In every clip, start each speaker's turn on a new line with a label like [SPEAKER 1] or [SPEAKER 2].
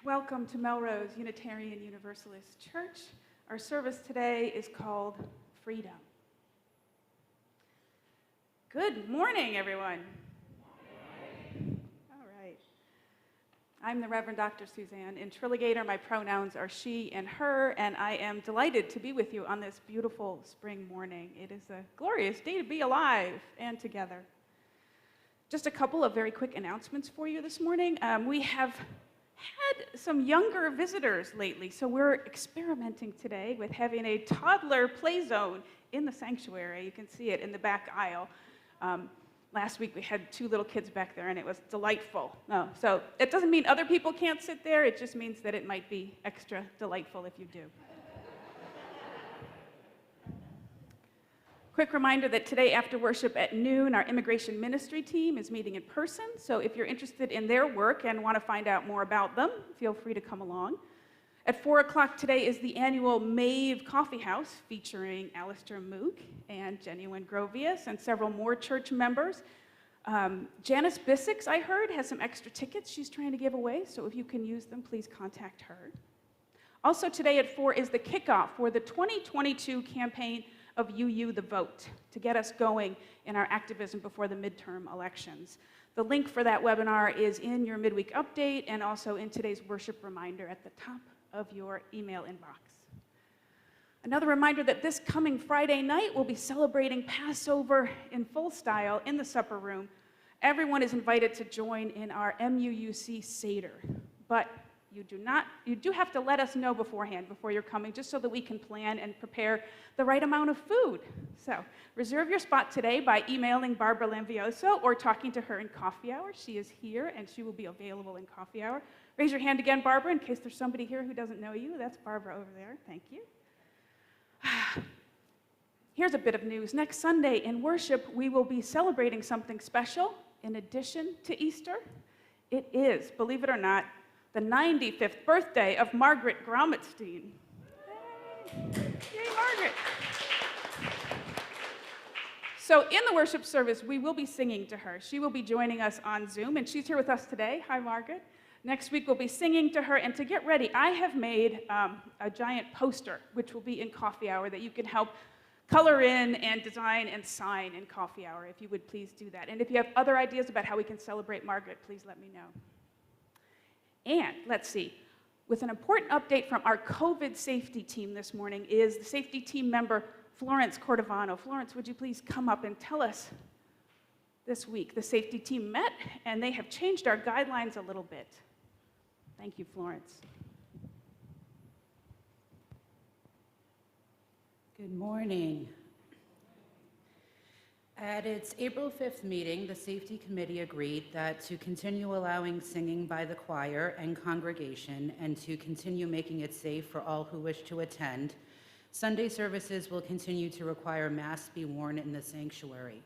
[SPEAKER 1] Welcome to Melrose Unitarian Universalist Church. Our service today is called Freedom. Good morning, everyone. All right. I'm the Reverend Dr. Suzanne. In Trilogator, my pronouns are she and her, and I am delighted to be with you on this beautiful spring morning. It is a glorious day to be alive and together. Just a couple of very quick announcements for you this morning. We have had some younger visitors lately, so we're experimenting today with having a toddler play zone in the sanctuary. You can see it in the back aisle. Last week we had 2 little kids back there, and it was delightful. So it doesn't mean other people can't sit there, it just means that it might be extra delightful if you do. Quick reminder that today after worship at noon, our immigration ministry team is meeting in person. So if you're interested in their work and want to find out more about them, feel free to come along. At 4 o'clock today is the annual Mave Coffee House featuring Alistair MUUC and Genuine Grovius and several more church members. Janice Bissix, I heard, has some extra tickets she's trying to give away, so if you can use them, please contact her. Also today at 4 is the kickoff for the 2022 campaign of UU the Vote to get us going in our activism before the midterm elections. The link for that webinar is in your midweek update and also in today's worship reminder at the top of your email inbox. Another reminder that this coming Friday night we'll be celebrating Passover in full style in the supper room. Everyone is invited to join in our MUUC Seder, but you do have to let us know beforehand, before you're coming, just so that we can plan and prepare the right amount of food. So reserve your spot today by emailing Barbara Lanvioso or talking to her in coffee hour. She is here and she will be available in coffee hour. Raise your hand again, Barbara, in case there's somebody here who doesn't know you. That's Barbara over there. Thank you. Here's a bit of news. Next Sunday in worship, we will be celebrating something special in addition to Easter. It is, believe it or not, the 95th birthday of Margaret Gromitstein. Yay, Margaret. So in the worship service, we will be singing to her. She will be joining us on Zoom, and she's here with us today. Hi, Margaret. Next week, we'll be singing to her, and to get ready, I have made a giant poster, which will be in coffee hour, that you can help color in and design and sign in coffee hour, if you would please do that. And if you have other ideas about how we can celebrate Margaret, please let me know. And let's see, with an important update from our COVID safety team this morning is the safety team member, Florence Cordovano. Florence, would you please come up and tell us this week? The safety team met and they have changed our guidelines a little bit. Thank you, Florence.
[SPEAKER 2] Good morning. At its April 5th meeting, the Safety Committee agreed that to continue allowing singing by the choir and congregation and to continue making it safe for all who wish to attend, Sunday services will continue to require masks be worn in the sanctuary.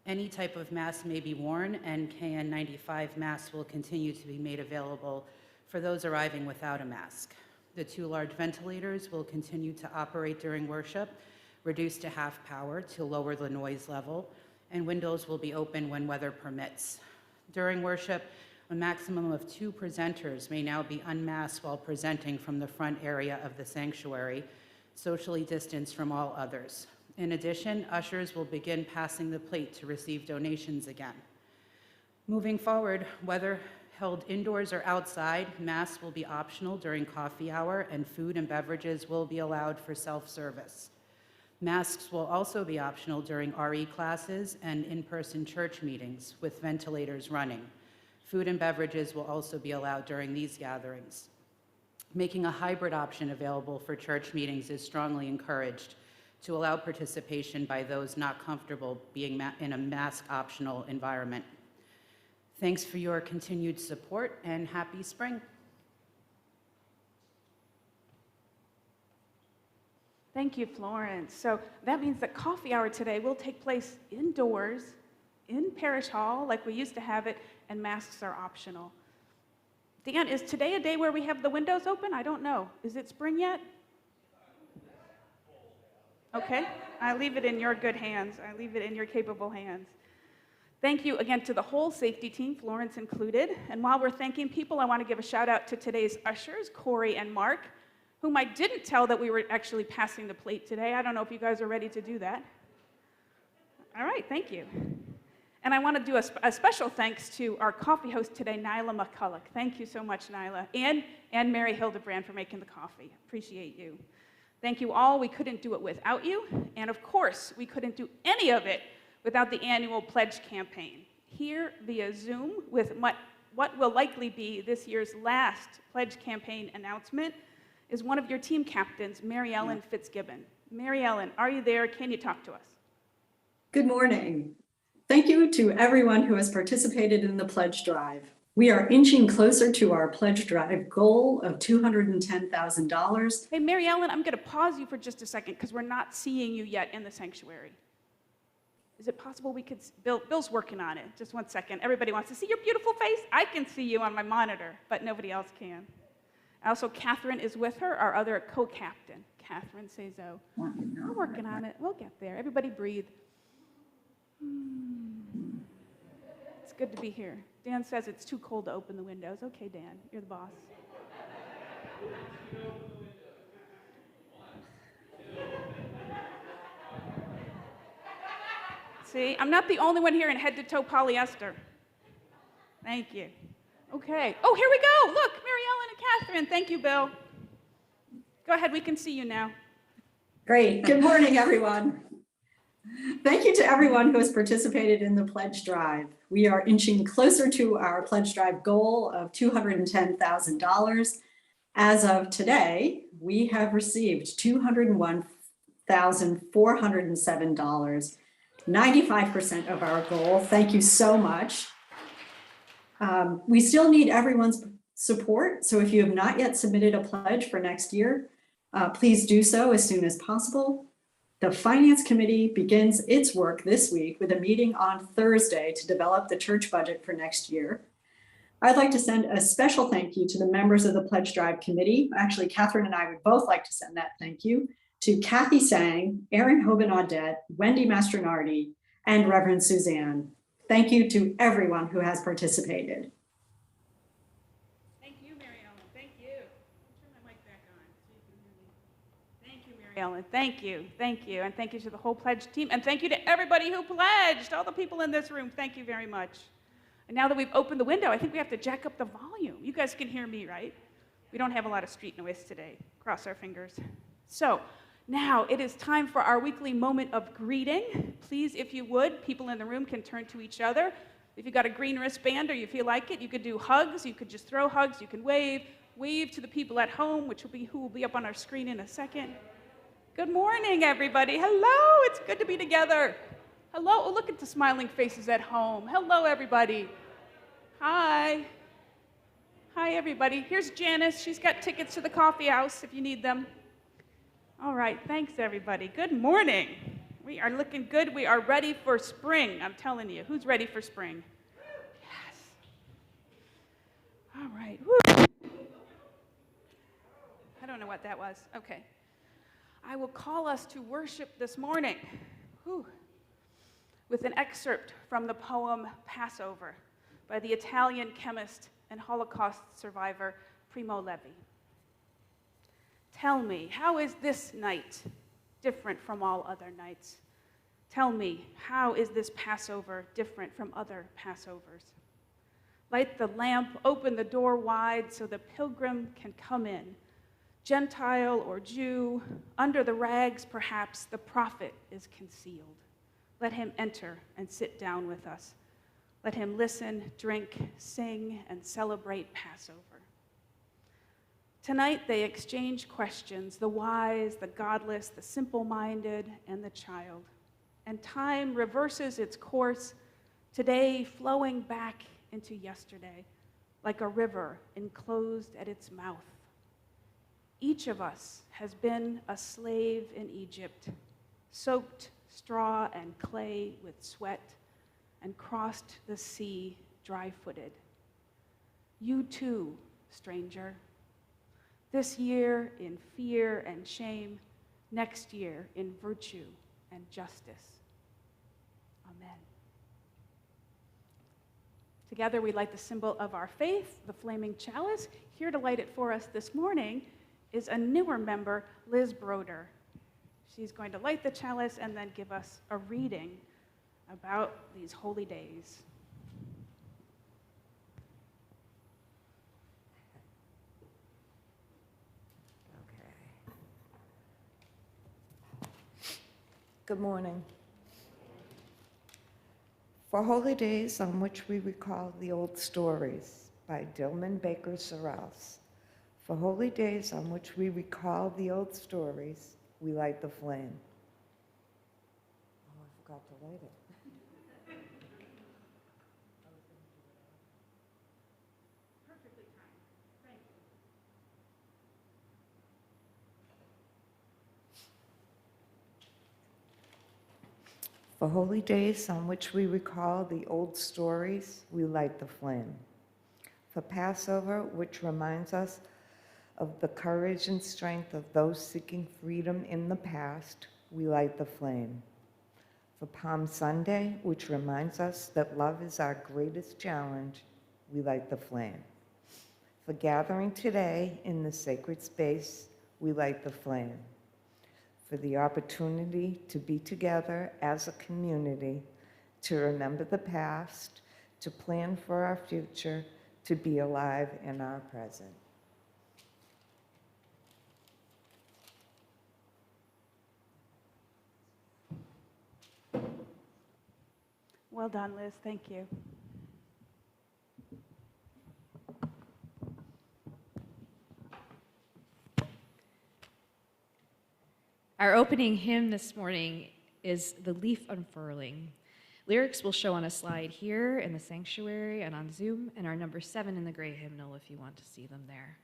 [SPEAKER 2] Any type of mask may be worn, and KN95 masks will continue to be made available for those arriving without a mask. The 2 large ventilators will continue to operate during worship, reduced to half power to lower the noise level, and windows will be open when weather permits. During worship, a maximum of 2 presenters may now be unmasked while presenting from the front area of the sanctuary, socially distanced from all others. In addition, ushers will begin passing the plate to receive donations again. Moving forward, whether held indoors or outside, masks will be optional during coffee hour, and food and beverages will be allowed for self-service. Masks will also be optional during RE classes and in-person church meetings with ventilators running. Food and beverages will also be allowed during these gatherings. Making a hybrid option available for church meetings is strongly encouraged to allow participation by those not comfortable being in a mask-optional environment. Thanks for your continued support, and happy spring.
[SPEAKER 1] Thank you, Florence. So that means that coffee hour today will take place indoors, in Parish Hall, like we used to have it, and masks are optional. Dan, is today a day where we have the windows open? I don't know. Is it spring yet? Okay, I leave it in your good hands. I leave it in your capable hands. Thank you again to the whole safety team, Florence included. And while we're thanking people, I want to give a shout out to today's ushers, Corey and Mark, whom I didn't tell that we were actually passing the plate today. I don't know if you guys are ready to do that. All right, thank you. And I want to do a special thanks to our coffee host today, Nyla McCulloch. Thank you so much, Nyla. And Mary Hildebrand for making the coffee. Appreciate you. Thank you all. We couldn't do it without you. And of course, we couldn't do any of it without the annual pledge campaign. Here via Zoom with what will likely be this year's last pledge campaign announcement is one of your team captains, Mary Ellen Fitzgibbon. Mary Ellen, are you there? Can you talk to us?
[SPEAKER 3] Good morning. Thank you to everyone who has participated in the pledge drive. We are inching closer to our pledge drive goal of $210,000.
[SPEAKER 1] Hey, Mary Ellen, I'm going to pause you for just a second because we're not seeing you yet in the sanctuary. Is it possible we could, Bill's working on it. Just one second. Everybody wants to see your beautiful face. I can see you on my monitor, but nobody else can. Also, Catherine is with her, our other co-captain, Catherine Sezo. We're working on it. We'll get there. Everybody breathe. It's good to be here. Dan says it's too cold to open the windows. Okay, Dan, you're the boss. See, I'm not the only one here in head-to-toe polyester. Thank you. Okay. Oh, here we go. Look, Mary Ellen and Catherine. Thank you, Bill. Go ahead. We can see you now.
[SPEAKER 3] Great. Good morning, everyone. Thank you to everyone who has participated in the pledge drive. We are inching closer to our pledge drive goal of $210,000. As of today, we have received $201,407, 95% of our goal. Thank you so much. We still need everyone's support. So if you have not yet submitted a pledge for next year, please do so as soon as possible. The Finance Committee begins its work this week with a meeting on Thursday to develop the church budget for next year. I'd like to send a special thank you to the members of the Pledge Drive Committee. Actually, Catherine and I would both like to send that thank you to Kathy Sang, Erin Hoban-Audette, Wendy Mastronardi, and Reverend Suzanne. Thank you to everyone who has participated.
[SPEAKER 1] Thank you, Mary Ellen. Thank you. Turn my mic back on so you can hear me. Thank you, Mary Ellen. Thank you. Thank you. And thank you to the whole pledge team. And thank you to everybody who pledged, all the people in this room. Thank you very much. And now that we've opened the window, I think we have to jack up the volume. You guys can hear me, right? We don't have a lot of street noise today. Cross our fingers. So now it is time for our weekly moment of greeting. Please, if you would, people in the room can turn to each other. If you got a green wristband or you feel like it, you could do hugs. You could just throw hugs. You can wave to the people at home, who will be up on our screen in a second. Good morning, everybody. Hello, it's good to be together. Hello, oh, look at the smiling faces at home. Hello, everybody. Hi. Hi, everybody. Here's Janice. She's got tickets to the coffee house if you need them. All right, thanks, everybody. Good morning. We are looking good. We are ready for spring, I'm telling you. Who's ready for spring? Yes. All right. Woo. I don't know what that was. Okay. I will call us to worship this morning with an excerpt from the poem Passover by the Italian chemist and Holocaust survivor Primo Levi. Tell me, how is this night different from all other nights? Tell me, how is this Passover different from other Passovers? Light the lamp, open the door wide so the pilgrim can come in. Gentile or Jew, under the rags perhaps the prophet is concealed. Let him enter and sit down with us. Let him listen, drink, sing, and celebrate Passover. Tonight they exchange questions, the wise, the godless, the simple-minded, and the child. And time reverses its course, today flowing back into yesterday, like a river enclosed at its mouth. Each of us has been a slave in Egypt, soaked straw and clay with sweat, and crossed the sea dry-footed. You too, stranger. This year in fear and shame, next year in virtue and justice. Amen. Together we light the symbol of our faith, the flaming chalice. Here to light it for us this morning is a newer member, Liz Broder. She's going to light the chalice and then give us a reading about these holy days.
[SPEAKER 4] Good morning. For holy days on which we recall the old stories by Dillman Baker Sorrells. For holy days on which we recall the old stories, we light the flame. Oh, I forgot to light it.
[SPEAKER 1] Perfectly timed. Thank you.
[SPEAKER 4] For holy days on which we recall the old stories, we light the flame. For Passover, which reminds us of the courage and strength of those seeking freedom in the past, we light the flame. For Palm Sunday, which reminds us that love is our greatest challenge, we light the flame. For gathering today in the sacred space, we light the flame. For the opportunity to be together as a community, to remember the past, to plan for our future, to be alive in our present.
[SPEAKER 1] Well done, Liz. Thank you.
[SPEAKER 5] Our opening hymn this morning is The Leaf Unfurling. Lyrics will show on a slide here in the sanctuary and on Zoom, and are number 7 in the gray hymnal if you want to see them there.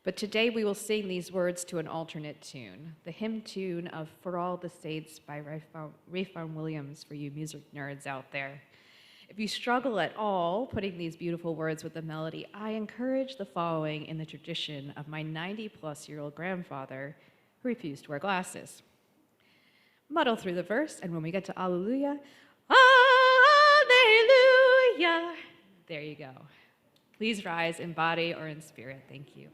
[SPEAKER 5] But today we will sing these words to an alternate tune, the hymn tune of For All the Saints by Ralph Williams, for you music nerds out there. If you struggle at all putting these beautiful words with the melody, I encourage the following in the tradition of my 90-plus-year-old grandfather who refused to wear glasses. Muddle through the verse, and when we get to Alleluia, Alleluia. There you go. Please rise in body or in spirit. Thank you.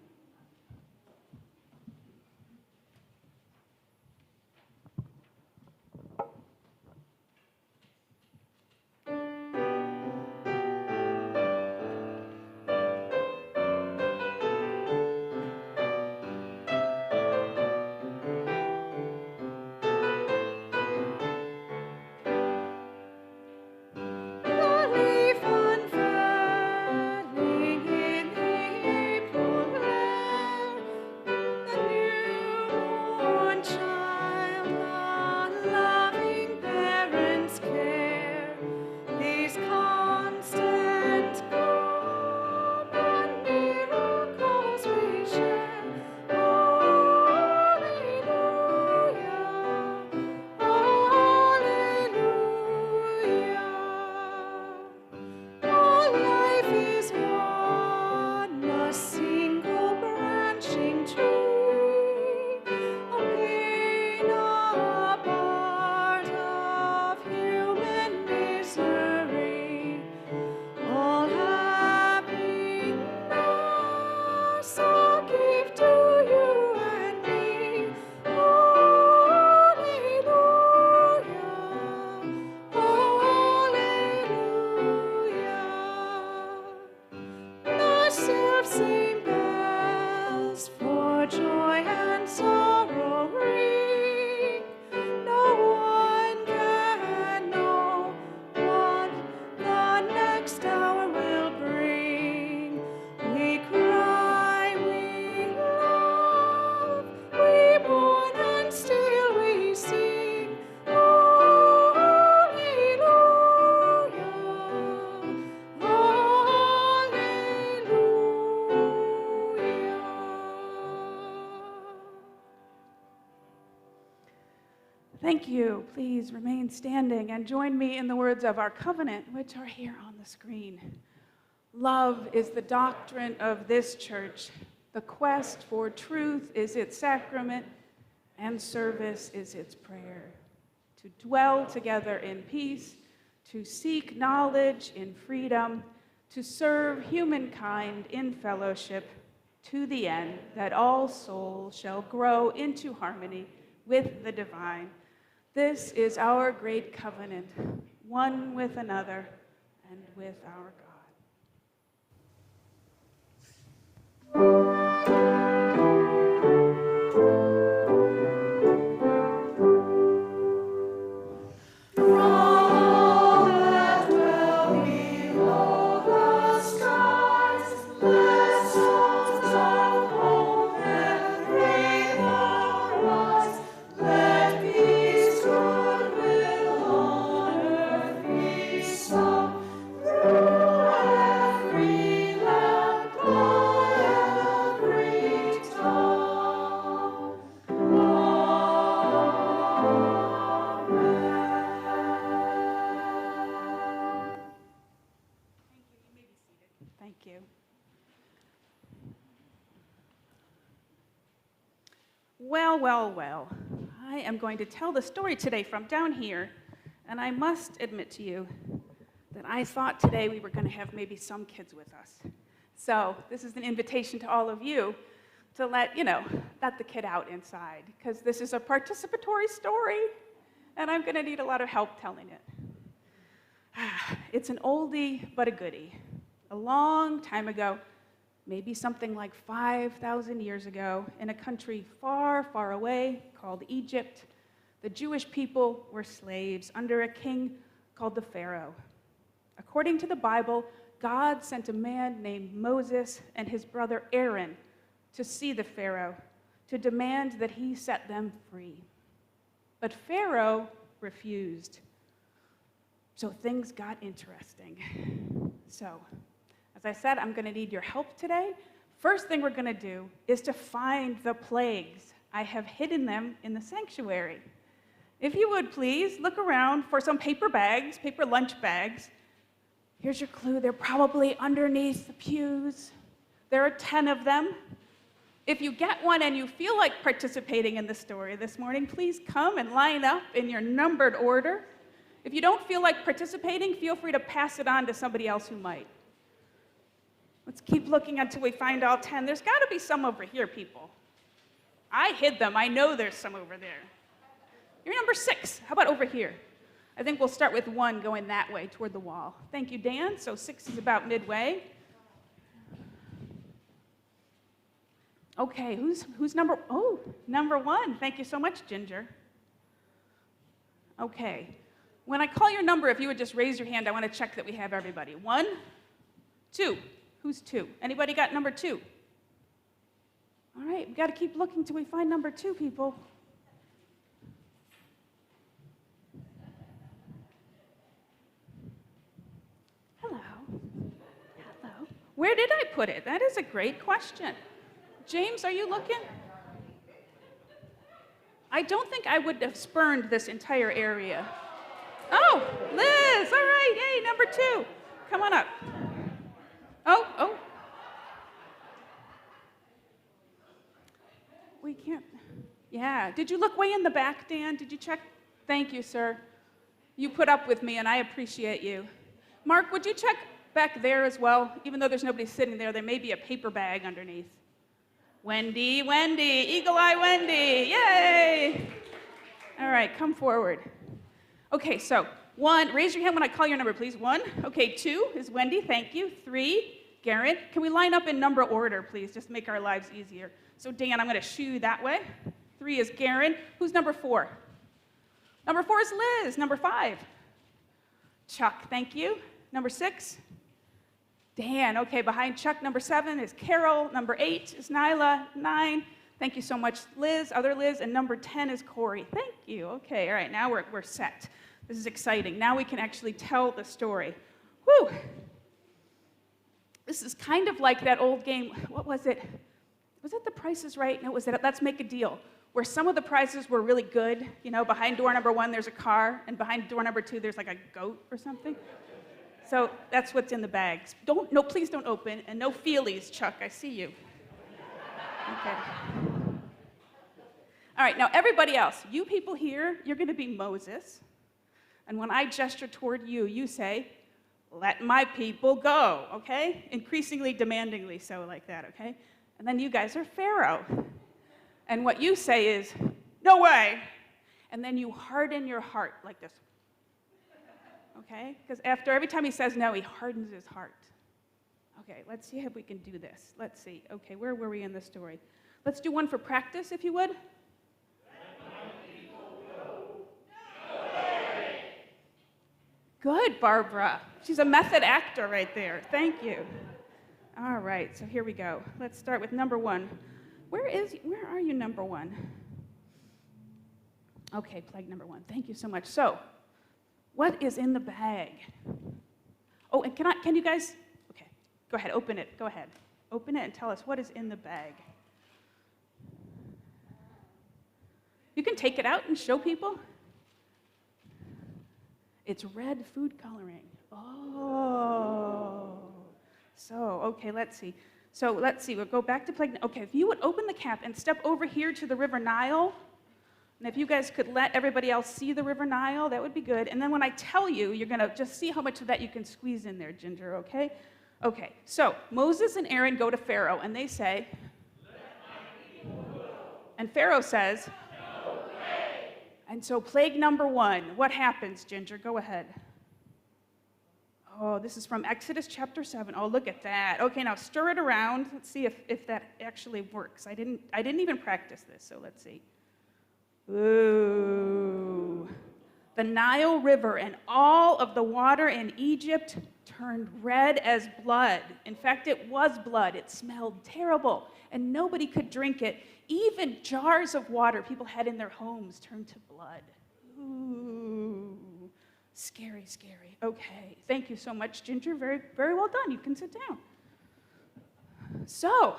[SPEAKER 1] Thank you. Please remain standing and join me in the words of our covenant, which are here on the screen. Love is the doctrine of this church. The quest for truth is its sacrament, and service is its prayer. To dwell together in peace, to seek knowledge in freedom, to serve humankind in fellowship to the end, that all souls shall grow into harmony with the divine. This is our great covenant, one with another and with our God. Thank you. Well, well, well. I am going to tell the story today from down here, and I must admit to you that I thought today we were going to have maybe some kids with us. So this is an invitation to all of you to let the kid out inside, because this is a participatory story, and I'm going to need a lot of help telling it. It's an oldie but a goodie. A long time ago, maybe something like 5,000 years ago, in a country far, far away called Egypt, the Jewish people were slaves under a king called the Pharaoh. According to the Bible, God sent a man named Moses and his brother Aaron to see the Pharaoh, to demand that he set them free. But Pharaoh refused. So things got interesting. So, as I said, I'm going to need your help today. First thing we're going to do is to find the plagues. I have hidden them in the sanctuary. If you would please look around for some paper bags, paper lunch bags. Here's your clue. They're probably underneath the pews. There are 10 of them. If you get one and you feel like participating in the story this morning, please come and line up in your numbered order. If you don't feel like participating, feel free to pass it on to somebody else who might. Let's keep looking until we find all 10. There's got to be some over here, people. I hid them. I know there's some over there. You're number 6. How about over here? I think we'll start with 1 going that way toward the wall. Thank you, Dan. So 6 is about midway. Okay, who's number 1. Thank you so much, Ginger. Okay. When I call your number, if you would just raise your hand, I want to check that we have everybody. 1, 2. Who's 2? Anybody got number 2? All right, we've got to keep looking till we find number 2, people. Hello. Hello. Where did I put it? That is a great question. James, are you looking? I don't think I would have spurned this entire area. Oh, Liz, all right, yay, number 2. Come on up. Oh. We can't, yeah. Did you look way in the back, Dan? Did you check? Thank you, sir. You put up with me, and I appreciate you. Mark, would you check back there as well? Even though there's nobody sitting there, there may be a paper bag underneath. Wendy, Eagle Eye Wendy, yay! All right, come forward. Okay, so 1, raise your hand when I call your number, please. 1, okay, 2 is Wendy, thank you. 3, Garrett. Can we line up in number order, please, just to make our lives easier? So Dan, I'm going to shoo you that way. 3 is Garen. Who's number 4? Number 4 is Liz. Number 5, Chuck, thank you. Number 6, Dan. Okay, behind Chuck, number 7 is Carol. Number 8 is Nyla. 9, thank you so much, Liz, other Liz. And number 10 is Corey. Thank you. Okay, all right, now we're set. This is exciting. Now we can actually tell the story. Whew. This is kind of like that old game. What was it? Was it The Price is Right? No, was it Let's Make a Deal? Where some of the prizes were really good. You know, behind door number 1, there's a car, and behind door number 2, there's like a goat or something. So that's what's in the bags. Please don't open, and no feelies, Chuck. I see you. Okay. All right, now everybody else, you people here, you're going to be Moses. And when I gesture toward you, you say, let my people go, okay? Increasingly demandingly so like that, okay? And then you guys are Pharaoh. And what you say is, no way. And then you harden your heart like this, okay? Because after every time he says no, he hardens his heart. Okay, let's see if we can do this. Let's see. Okay, where were we in the story? Let's do one for practice, if you would. Good, Barbara. She's a method actor right there. Thank you. All right, so here we go. Let's start with number one. Where are you, number one? Okay, plague number one. Thank you so much. So, what is in the bag? Oh, and can you guys, okay, go ahead, open it. Go ahead. Open it and tell us what is in the bag. You can take it out and show people. It's red food coloring. Oh. So, okay, let's see. So let's see, we'll go back to plague. Okay, if you would open the cap and step over here to the River Nile, and if you guys could let everybody else see the River Nile, that would be good. And then when I tell you, you're going to just see how much of that you can squeeze in there, Ginger, okay? Okay, so Moses and Aaron go to Pharaoh, and they say, "Let my people go." And Pharaoh says, "No way." And so plague number one, what happens, Ginger? Go ahead. Oh, this is from Exodus chapter 7. Oh, look at that. Okay, now stir it around. Let's see if that actually works. I didn't even practice this, so let's see. Ooh. The Nile River and all of the water in Egypt turned red as blood. In fact, it was blood. It smelled terrible, and nobody could drink it. Even jars of water people had in their homes turned to blood. Ooh. Scary, scary. Okay, thank you so much, Ginger. Very, very well done. You can sit down. So,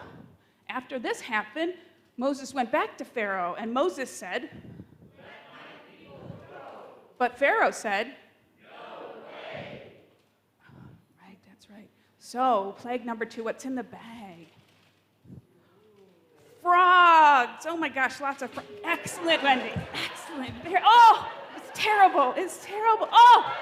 [SPEAKER 1] after this happened, Moses went back to Pharaoh, and Moses said, "Let my people go." But Pharaoh said, "No way." Right, that's right. So, plague number two, what's in the bag? Frogs. Oh my gosh, lots of frogs. Excellent, Wendy. Excellent. Oh! It's terrible. It's terrible. Oh!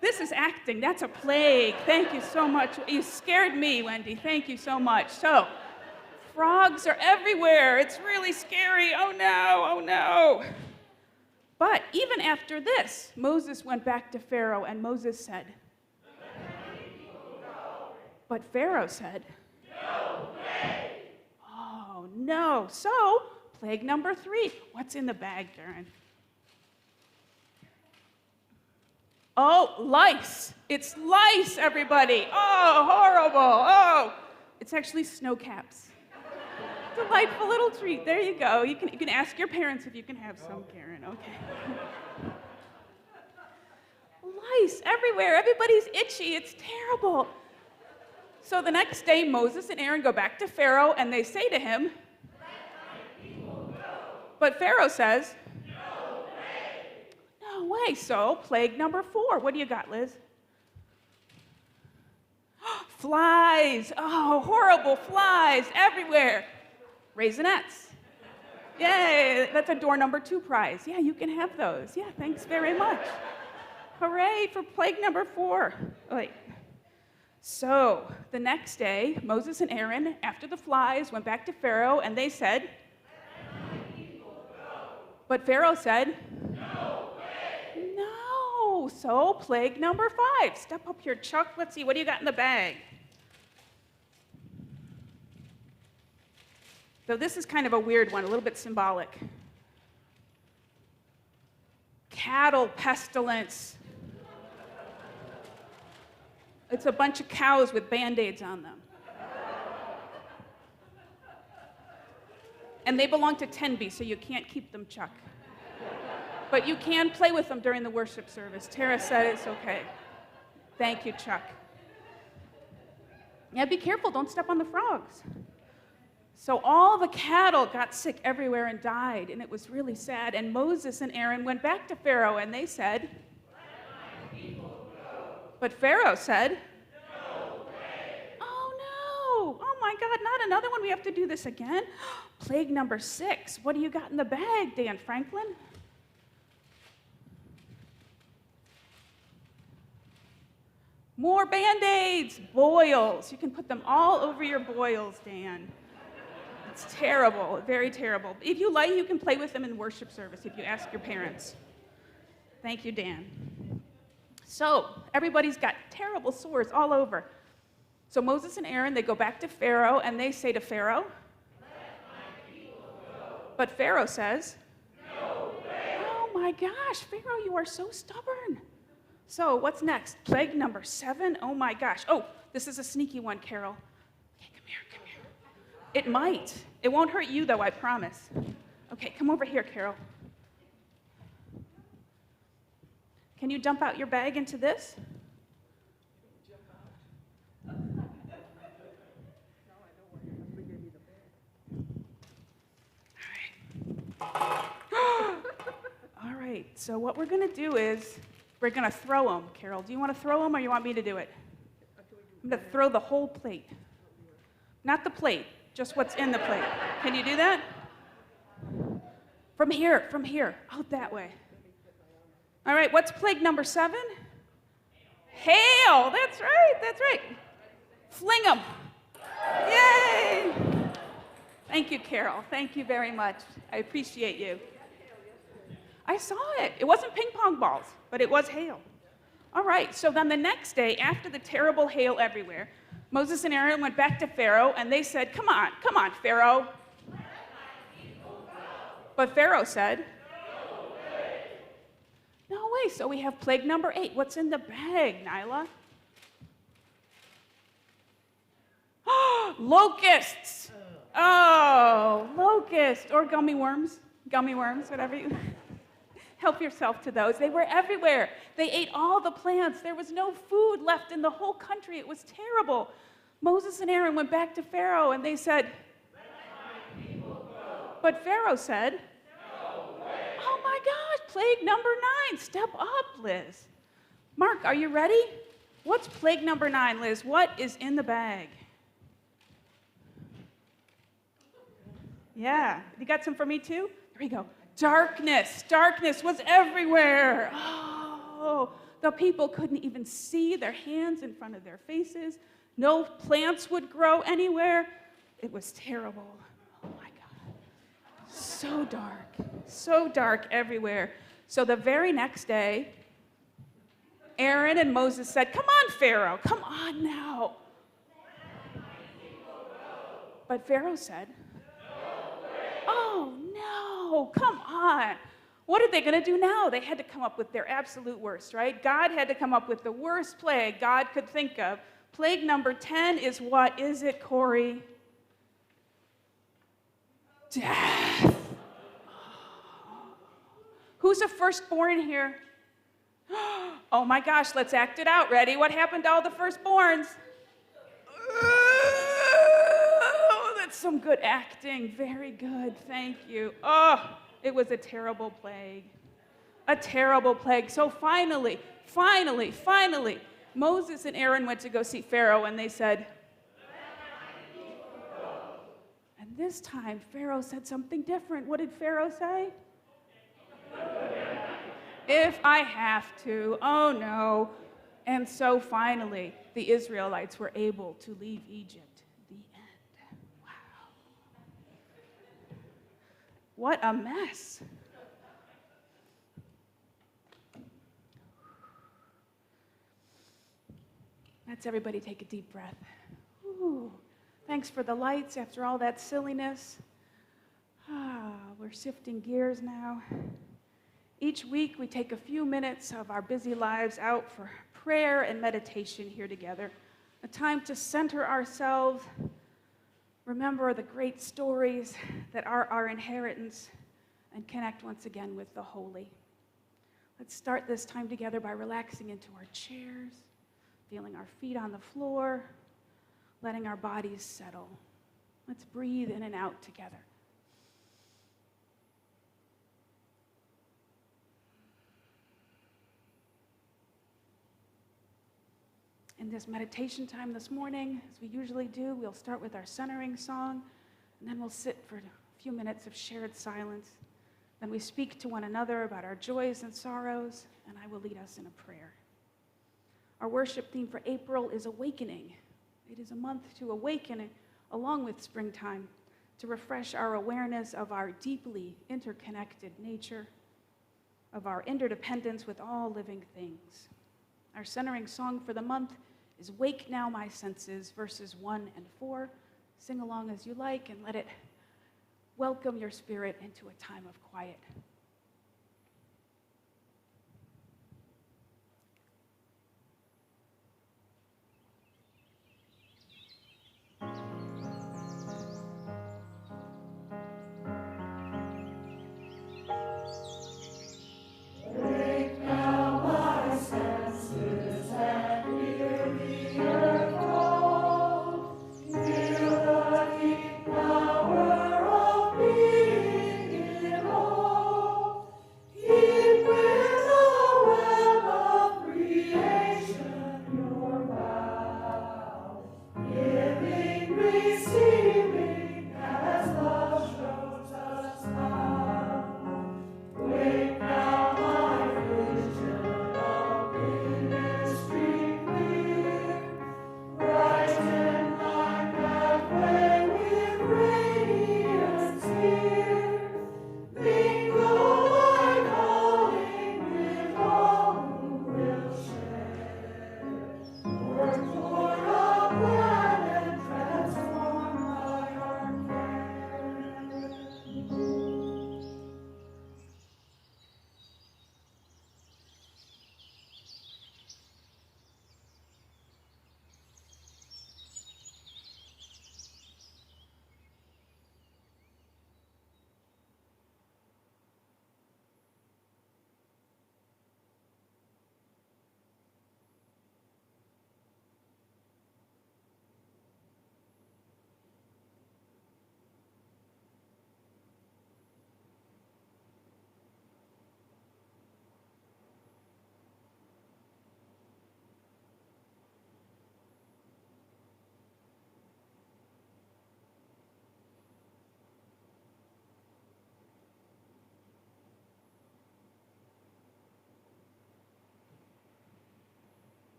[SPEAKER 1] This is acting. That's a plague. Thank you so much. You scared me, Wendy. Thank you so much. So, frogs are everywhere. It's really scary. Oh no, oh no. But even after this, Moses went back to Pharaoh, and Moses said, but Pharaoh said, "No way." Oh no. So, plague number three. What's in the bag, Darren? Oh, lice. It's lice, everybody. Oh, horrible. Oh, it's actually snow caps. Delightful little treat. There you go. You can ask your parents if you can have some, Karen. Okay. Lice everywhere. Everybody's itchy. It's terrible. So the next day, Moses and Aaron go back to Pharaoh, and they say to him, "Let my people go." But Pharaoh says, "No way." No way. So plague number four. What do you got, Liz? Flies. Oh, horrible flies everywhere. Raisinets. Yay, that's a door number 2 prize. Yeah, you can have those. Yeah, thanks very much. Hooray for plague number 4. Wait. So the next day, Moses and Aaron, after the flies, went back to Pharaoh, and they said, "Let my people go." But Pharaoh said, "No way." No. So plague number 5. Step up here, Chuck. Let's see, what do you got in the bag? So this is kind of a weird one, a little bit symbolic. Cattle pestilence. It's a bunch of cows with Band-Aids on them. And they belong to Tenby, so you can't keep them, Chuck. But you can play with them during the worship service. Tara said it's okay. Thank you, Chuck. Yeah, be careful, don't step on the frogs. So all the cattle got sick everywhere and died, and it was really sad. And Moses and Aaron went back to Pharaoh, and they said, "Let my people go." But Pharaoh said, "No way." Oh no! Oh my God, not another one. We have to do this again. Plague number 6. What do you got in the bag, Dan Franklin? More Band-Aids, boils. You can put them all over your boils, Dan. It's terrible, very terrible. If you like, you can play with them in worship service if you ask your parents. Thank you, Dan. So everybody's got terrible sores all over. So Moses and Aaron, they go back to Pharaoh, and they say to Pharaoh, "Let my people go." But Pharaoh says, "No way." Oh my gosh, Pharaoh, you are so stubborn. So what's next? Plague number 7? Oh my gosh. Oh, this is a sneaky one, Carol. Okay, come here, come here. It might. It won't hurt you, though, I promise. Okay, come over here, Carol. Can you dump out your bag into this? All right, so what we're going to do is we're going to throw them. Carol, do you want to throw them or you want me to do it? I'm going to throw the whole plate. Not the plate, just what's in the plate. Can you do that? From here, out that way. All right, what's plague number 7? Hail, that's right. Fling them. Yay! Thank you, Carol. Thank you very much. I appreciate you. I saw it. It wasn't ping pong balls, but it was hail. All right, so then the next day, after the terrible hail everywhere, Moses and Aaron went back to Pharaoh, and they said, come on, Pharaoh. But Pharaoh said, no way. So we have plague number 8. What's in the bag, Nyla? Locusts. Oh, locusts. Or gummy worms, whatever you... Help yourself to those. They were everywhere. They ate all the plants. There was no food left in the whole country. It was terrible. Moses and Aaron went back to Pharaoh, and they said, "Let my people go." But Pharaoh said, "No way." Oh my gosh, plague number 9. Step up, Liz. Mark, are you ready? What's plague number 9, Liz? What is in the bag? Yeah, you got some for me too? There we go. Darkness. Darkness was everywhere. Oh, the people couldn't even see their hands in front of their faces. No plants would grow anywhere. It was terrible. Oh my God. So dark everywhere. So the very next day, Aaron and Moses said, "Come on, Pharaoh, come on now." But Pharaoh said, "Oh no, come on." What are they going to do now? They had to come up with their absolute worst, right? God had to come up with the worst plague God could think of. Plague number 10 is what? Is it, Corey? Death. Who's a firstborn here? Oh my gosh, let's act it out. Ready? What happened to all the firstborns? Oh, that's some good acting. Very good. Thank you. Oh, it was a terrible plague. A terrible plague. So finally, Moses and Aaron went to go see Pharaoh, and they said, and this time Pharaoh said something different. What did Pharaoh say? If I have to. Oh no. And so finally, the Israelites were able to leave Egypt. The end. Wow. What a mess. Let's everybody take a deep breath. Ooh. Thanks for the lights after all that silliness. We're shifting gears now. Each week we take a few minutes of our busy lives out for prayer and meditation here together. A time to center ourselves, remember the great stories that are our inheritance, and connect once again with the holy. Let's start this time together by relaxing into our chairs, feeling our feet on the floor, letting our bodies settle. Let's breathe in and out together. In this meditation time this morning, as we usually do, we'll start with our centering song, and then we'll sit for a few minutes of shared silence. Then we speak to one another about our joys and sorrows, and I will lead us in a prayer. Our worship theme for April is awakening. It is a month to awaken along with springtime, to refresh our awareness of our deeply interconnected nature, of our interdependence with all living things. Our centering song for the month is Wake Now My Senses, verses 1 and 4. Sing along as you like and let it welcome your spirit into a time of quiet.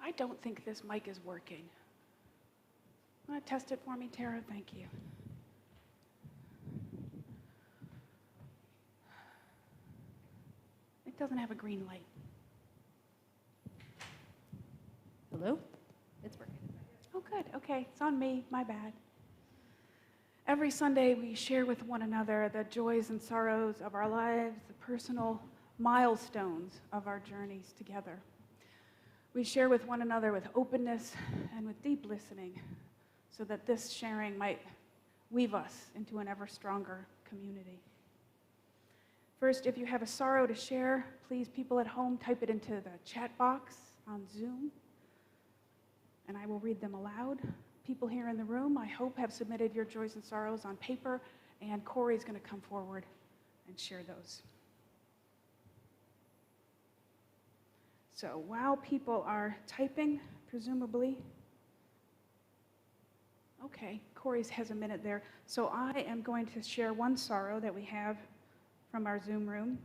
[SPEAKER 1] I don't think this mic is working. Want to test it for me, Tara? Thank you. doesn't have a green light?
[SPEAKER 5] Hello? It's working.
[SPEAKER 1] Oh, good. Okay, it's on me. My bad. Every Sunday, we share with one another the joys and sorrows of our lives, the personal milestones of our journeys together. We share with one another with openness and with deep listening so that this sharing might weave us into an ever stronger community. First, if you have a sorrow to share, please, people at home, type it into the chat box on Zoom, and I will read them aloud. People here in the room, I hope, have submitted your joys and sorrows on paper, and Corey's going to come forward and share those. So while people are typing, presumably, okay, Corey has a minute there. So I am going to share one sorrow that we have from our Zoom room,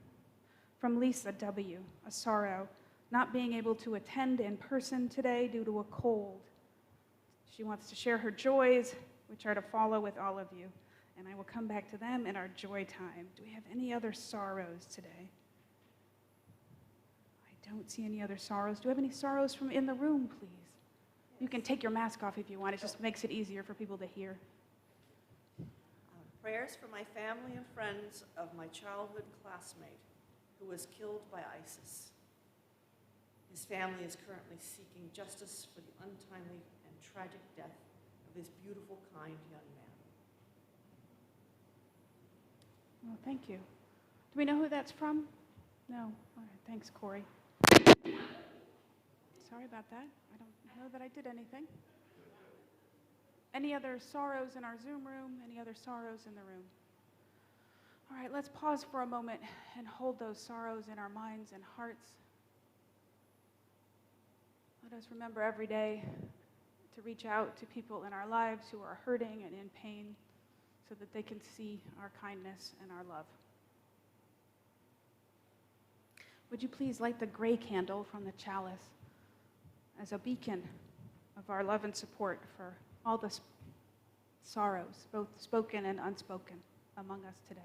[SPEAKER 1] from Lisa W., a sorrow, not being able to attend in person today due to a cold. She wants to share her joys, which are to follow with all of you, and I will come back to them in our joy time. Do we have any other sorrows today? I don't see any other sorrows. Do we have any sorrows from in the room, please? You can take your mask off if you want. It just makes it easier for people to hear.
[SPEAKER 6] Prayers for my family and friends of my childhood classmate who was killed by ISIS. His family is currently seeking justice for the untimely and tragic death of this beautiful, kind young man.
[SPEAKER 1] Well, thank you. Do we know who that's from? No. All right. Thanks, Corey. Sorry about that. I don't know that I did anything. Any other sorrows in our Zoom room? Any other sorrows in the room? All right, let's pause for a moment and hold those sorrows in our minds and hearts. Let us remember every day to reach out to people in our lives who are hurting and in pain so that they can see our kindness and our love. Would you please light the gray candle from the chalice as a beacon of our love and support for all the sorrows, both spoken and unspoken, among us today.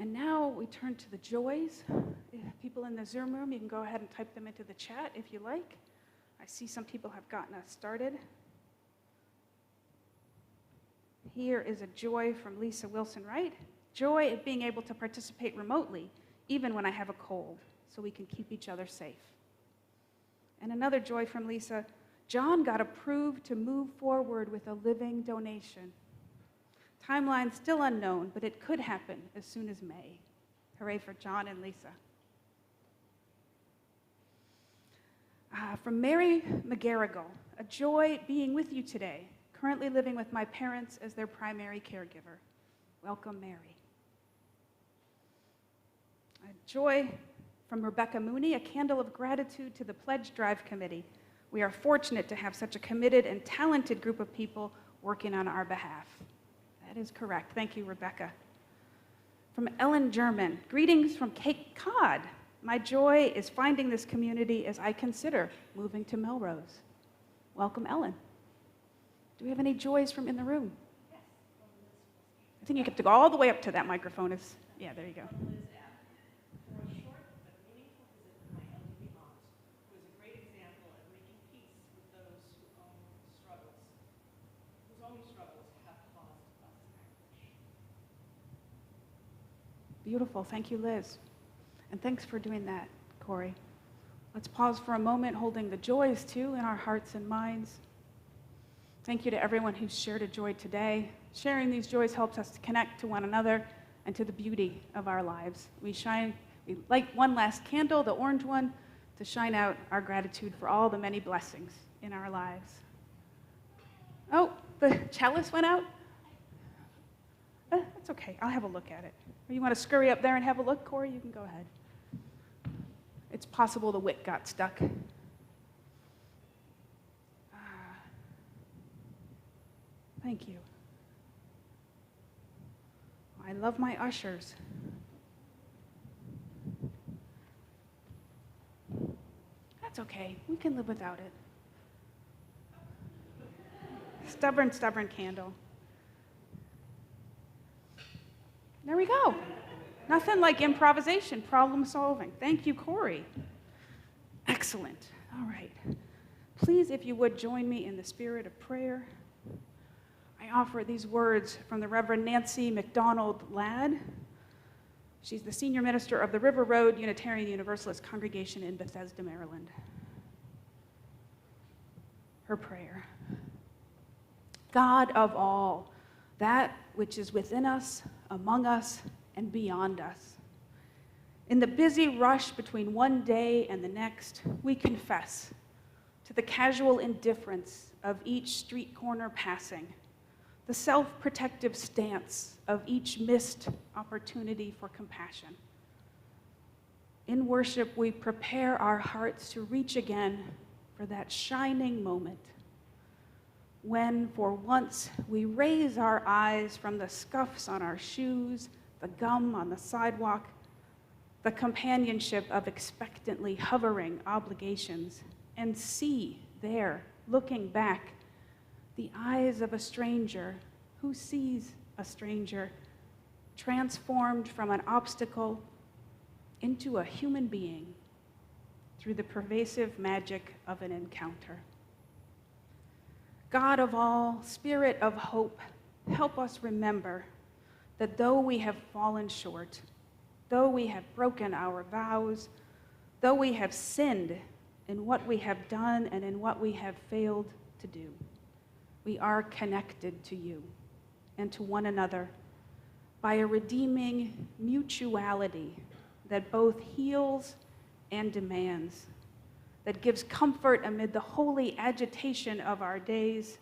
[SPEAKER 1] And now we turn to the joys. People in the Zoom room, you can go ahead and type them into the chat if you like. I see some people have gotten us started. Here is a joy from Lisa Wilson Wright. Joy at being able to participate remotely, even when I have a cold, so we can keep each other safe. And another joy from Lisa, John got approved to move forward with a living donation. Timeline still unknown, but it could happen as soon as May. Hooray for John and Lisa. From Mary McGarrigle, a joy being with you today, currently living with my parents as their primary caregiver. Welcome, Mary. A joy from Rebecca Mooney, a candle of gratitude to the Pledge Drive Committee. We are fortunate to have such a committed and talented group of people working on our behalf. That is correct. Thank you, Rebecca. From Ellen German, greetings from Cape Cod. My joy is finding this community as I consider moving to Melrose. Welcome, Ellen. Do we have any joys from in the room? Yes. I think you have to go all the way up to that microphone. Yeah, there you go. Beautiful. Thank you, Liz. And thanks for doing that, Corey. Let's pause for a moment, holding the joys, too, in our hearts and minds. Thank you to everyone who's shared a joy today. Sharing these joys helps us to connect to one another and to the beauty of our lives. We light one last candle, the orange one, to shine out our gratitude for all the many blessings in our lives. Oh, the chalice went out? That's okay. I'll have a look at it. Or you want to scurry up there and have a look, Corey? You can go ahead. It's possible the wick got stuck. Thank you. I love my ushers. That's okay. We can live without it. Stubborn, stubborn candle. There we go. Nothing like improvisation, problem solving. Thank you, Corey. Excellent. All right. Please, if you would, join me in the spirit of prayer. I offer these words from the Reverend Nancy McDonald Ladd. She's the senior minister of the River Road Unitarian Universalist Congregation in Bethesda, Maryland. Her prayer. God of all, that which is within us, among us, and beyond us. In the busy rush between one day and the next, we confess to the casual indifference of each street corner passing, the self-protective stance of each missed opportunity for compassion. In worship, we prepare our hearts to reach again for that shining moment when, for once, we raise our eyes from the scuffs on our shoes, the gum on the sidewalk, the companionship of expectantly hovering obligations, and see there, looking back, the eyes of a stranger who sees a stranger, transformed from an obstacle into a human being through the pervasive magic of an encounter. God of all, Spirit of hope, help us remember that though we have fallen short, though we have broken our vows, though we have sinned in what we have done and in what we have failed to do, we are connected to you and to one another by a redeeming mutuality that both heals and demands, that gives comfort amid the holy agitation of our days.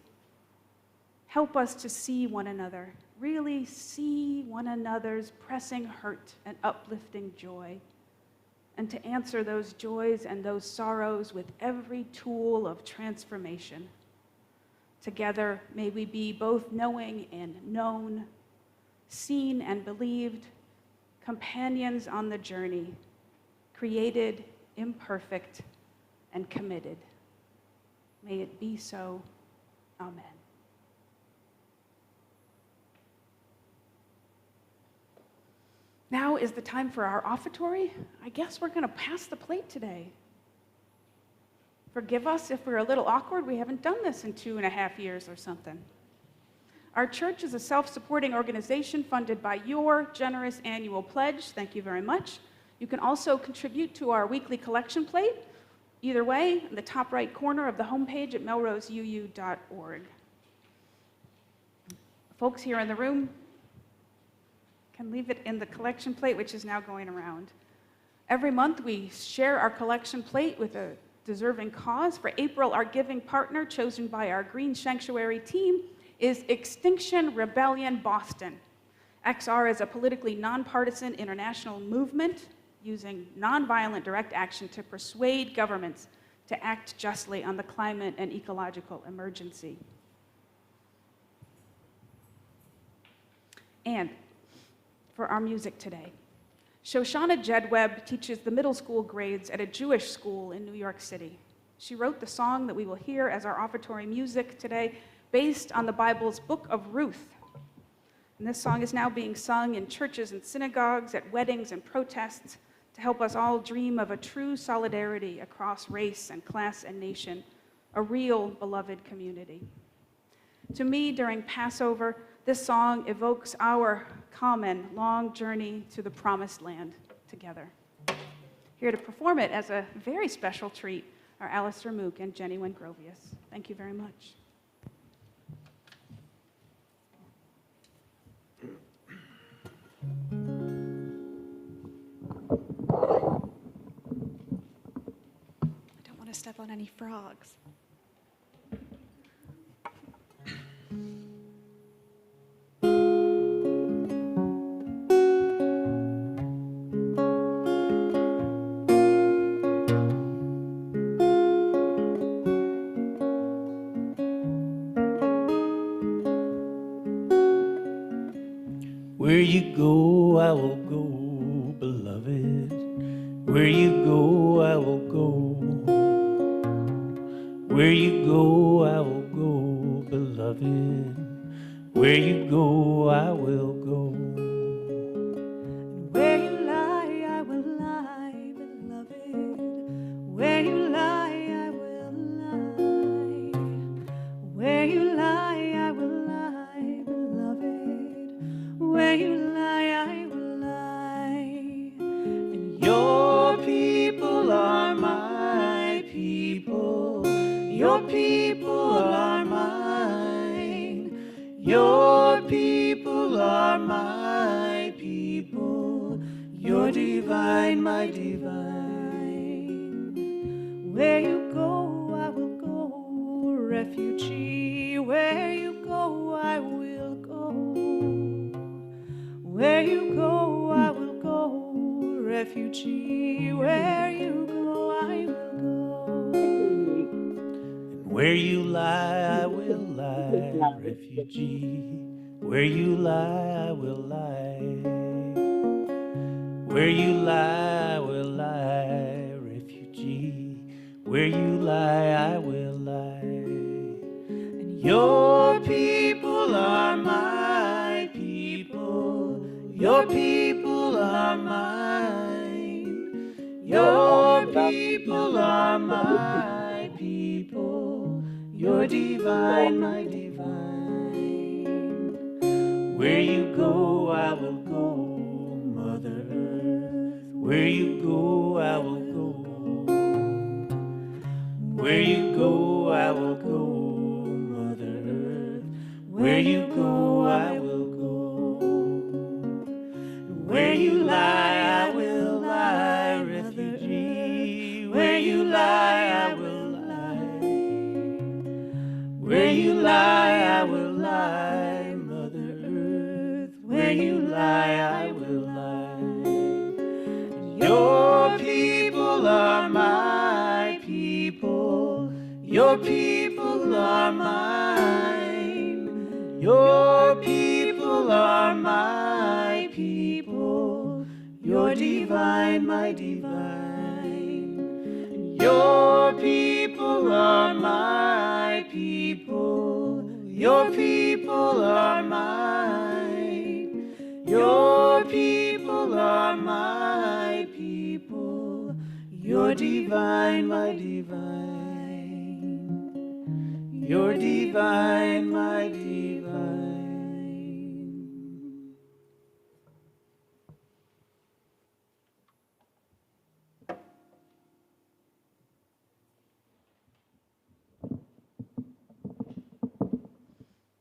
[SPEAKER 1] Help us to see one another, really see one another's pressing hurt and uplifting joy, and to answer those joys and those sorrows with every tool of transformation. Together, may we be both knowing and known, seen and believed, companions on the journey, created, imperfect, and committed. May it be so. Amen. Now is the time for our offertory. I guess we're going to pass the plate today. Forgive us if we're a little awkward. We haven't done this in 2.5 years or something. Our church is a self-supporting organization funded by your generous annual pledge. Thank you very much. You can also contribute to our weekly collection plate, either way, in the top right corner of the homepage at melroseuu.org. Folks here in the room can leave it in the collection plate, which is now going around. Every month, we share our collection plate with a deserving cause. For April, our giving partner, chosen by our Green Sanctuary team, is Extinction Rebellion Boston. XR is a politically nonpartisan international movement using nonviolent direct action to persuade governments to act justly on the climate and ecological emergency. And for our music today, Shoshana Jedweb teaches the middle school grades at a Jewish school in New York City. She wrote the song that we will hear as our offertory music today, based on the Bible's Book of Ruth. And this song is now being sung in churches and synagogues, at weddings and protests, to help us all dream of a true solidarity across race and class and nation, a real beloved community. To me, during Passover, this song evokes our common long journey to the promised land together. Here to perform it as a very special treat are Alistair MUUC and Jenny Wengrovius. Thank you very much. I don't want to step on any frogs.
[SPEAKER 7] Where you go, I will go, beloved. Where you go, I will go. Where you go, I will go, beloved. Where you go, I will go.
[SPEAKER 8] Where you
[SPEAKER 7] Your people are mine. Your people are my people. You're divine, my divine. Where you go, I will go, refugee. Where you go, I will go. Where you go, I will go, refugee. Where you go, I will go. And where you lie, I will lie, refugee. Where you lie, I will lie. Where you lie, I will lie, refugee. Where you lie, I will lie. And your people are my people. Your people are mine. Your people are my people. You're divine, my divine. Where you go, I will go, Mother Earth. Where you go, I will go. Where you go, I will go, Mother Earth. Where you go, I will go. Where you lie, I will lie, refugee. Where you lie, I will lie. Where you lie, I will lie, Mother Earth. Where you lie, I will lie. Your people are my people. Your people are mine. Your people are my people. You're divine, my divine. Your people are my people. Your people are mine. Your people are my people. You're divine, my divine. You're divine, my divine.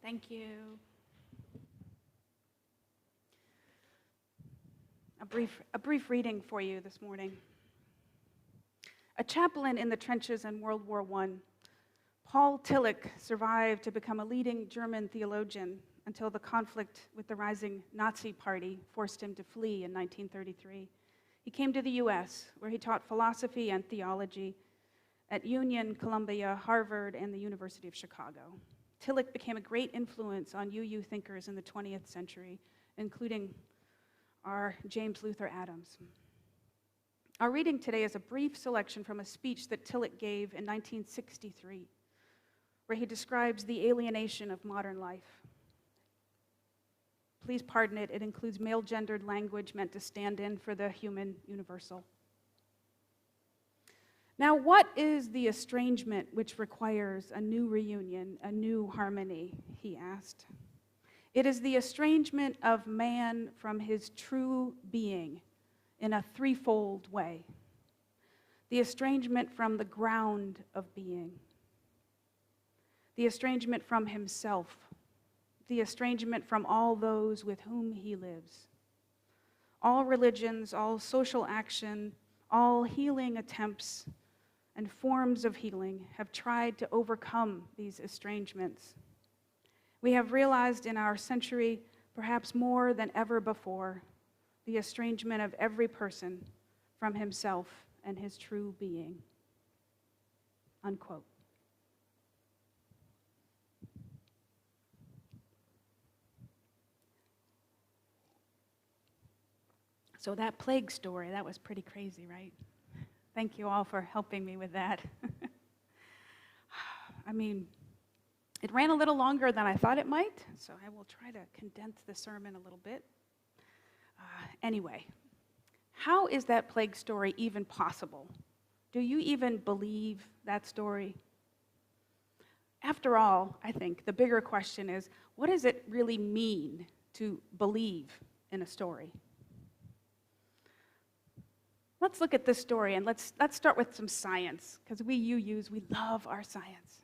[SPEAKER 1] Thank you. A brief reading for you this morning. A chaplain in the trenches in World War I, Paul Tillich survived to become a leading German theologian until the conflict with the rising Nazi Party forced him to flee in 1933. He came to the U.S., where he taught philosophy and theology at Union, Columbia, Harvard, and the University of Chicago. Tillich became a great influence on UU thinkers in the 20th century, including our James Luther Adams. Our reading today is a brief selection from a speech that Tillich gave in 1963, where he describes the alienation of modern life. Please pardon it, it includes male-gendered language meant to stand in for the human universal. Now, what is the estrangement which requires a new reunion, a new harmony, he asked. It is the estrangement of man from his true being in a threefold way. The estrangement from the ground of being, the estrangement from himself, the estrangement from all those with whom he lives. All religions, all social action, all healing attempts and forms of healing have tried to overcome these estrangements. We have realized in our century, perhaps more than ever before, the estrangement of every person from himself and his true being. Unquote. So that plague story, that was pretty crazy, right? Thank you all for helping me with that. I mean, it ran a little longer than I thought it might, so I will try to condense the sermon a little bit. Anyway, how is that plague story even possible? Do you even believe that story? After all, I think the bigger question is, what does it really mean to believe in a story? Let's look at this story and let's start with some science, because we love our science.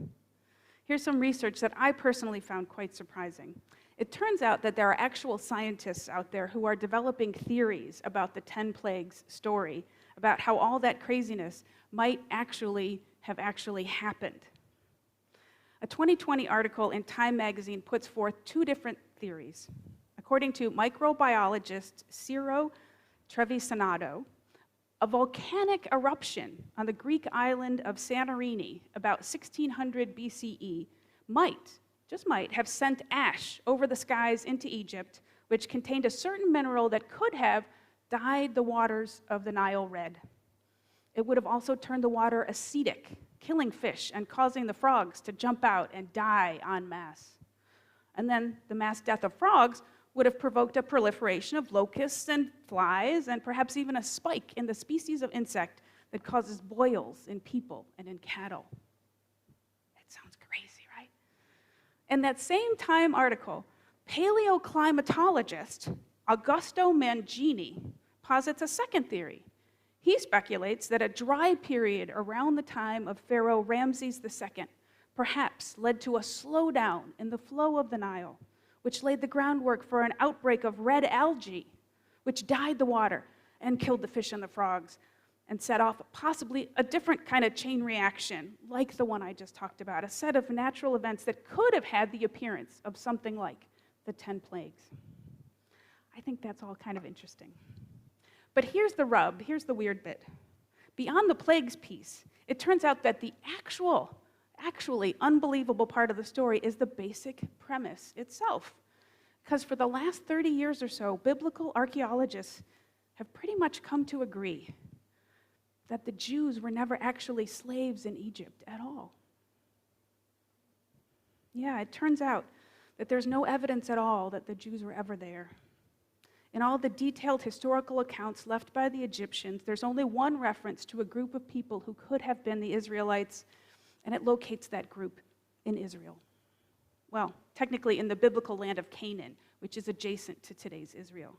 [SPEAKER 1] Here's some research that I personally found quite surprising. It turns out that there are actual scientists out there who are developing theories about the 10 plagues story, about how all that craziness might actually have happened. A 2020 article in Time magazine puts forth two different theories. According to microbiologist Ciro Trevisanado, a volcanic eruption on the Greek island of Santorini about 1600 BCE just might have sent ash over the skies into Egypt, which contained a certain mineral that could have dyed the waters of the Nile red. It would have also turned the water acidic, killing fish and causing the frogs to jump out and die en masse. And then the mass death of frogs would have provoked a proliferation of locusts and flies, and perhaps even a spike in the species of insect that causes boils in people and in cattle. It sounds crazy, right? In that same Time article, paleoclimatologist Augusto Mangini posits a second theory. He speculates that a dry period around the time of Pharaoh Ramses II perhaps led to a slowdown in the flow of the Nile, which laid the groundwork for an outbreak of red algae, which dyed the water and killed the fish and the frogs, and set off possibly a different kind of chain reaction, like the one I just talked about, a set of natural events that could have had the appearance of something like the 10 plagues. I think that's all kind of interesting. But here's the rub, here's the weird bit. Beyond the plagues piece, it turns out that the actually unbelievable part of the story is the basic premise itself. Because for the last 30 years or so, biblical archaeologists have pretty much come to agree that the Jews were never actually slaves in Egypt at all. Yeah, it turns out that there's no evidence at all that the Jews were ever there. In all the detailed historical accounts left by the Egyptians, there's only one reference to a group of people who could have been the Israelites, and it locates that group in Israel. Well, technically in the biblical land of Canaan, which is adjacent to today's Israel.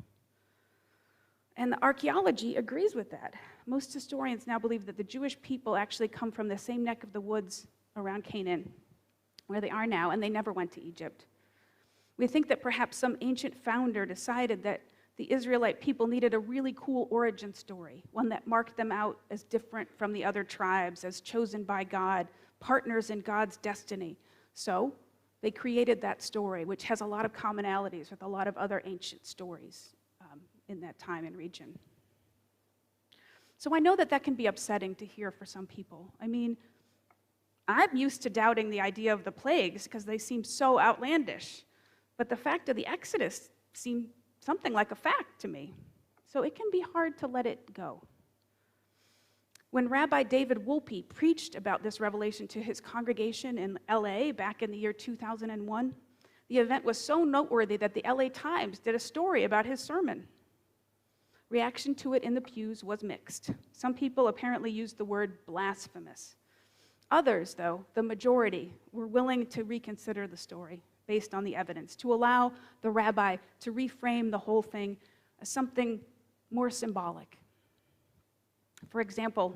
[SPEAKER 1] And the archaeology agrees with that. Most historians now believe that the Jewish people actually come from the same neck of the woods around Canaan, where they are now, and they never went to Egypt. We think that perhaps some ancient founder decided that the Israelite people needed a really cool origin story, one that marked them out as different from the other tribes, as chosen by God, partners in God's destiny. So they created that story, which has a lot of commonalities with a lot of other ancient stories in that time and region. So I know that that can be upsetting to hear for some people. I mean, I'm used to doubting the idea of the plagues because they seem so outlandish. But the fact of the Exodus seemed something like a fact to me. So it can be hard to let it go. When Rabbi David Wolpe preached about this revelation to his congregation in LA back in the year 2001, the event was so noteworthy that the LA Times did a story about his sermon. Reaction to it in the pews was mixed. Some people apparently used the word blasphemous. Others, though, the majority, were willing to reconsider the story based on the evidence, to allow the rabbi to reframe the whole thing as something more symbolic. For example,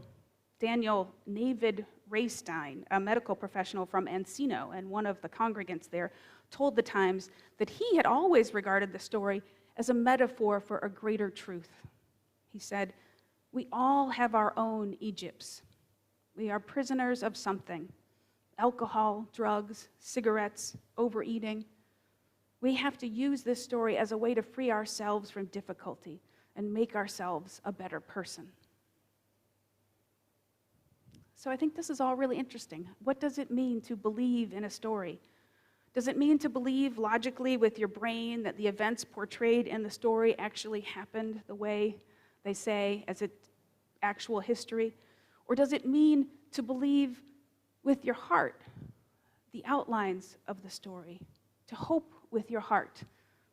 [SPEAKER 1] Daniel Navid Raystein, a medical professional from Encino and one of the congregants there, told the Times that he had always regarded the story as a metaphor for a greater truth. He said, "We all have our own Egypts. We are prisoners of something. Alcohol, drugs, cigarettes, overeating. We have to use this story as a way to free ourselves from difficulty and make ourselves a better person." So I think this is all really interesting. What does it mean to believe in a story? Does it mean to believe logically with your brain that the events portrayed in the story actually happened the way they say as it's actual history? Or does it mean to believe with your heart the outlines of the story, to hope with your heart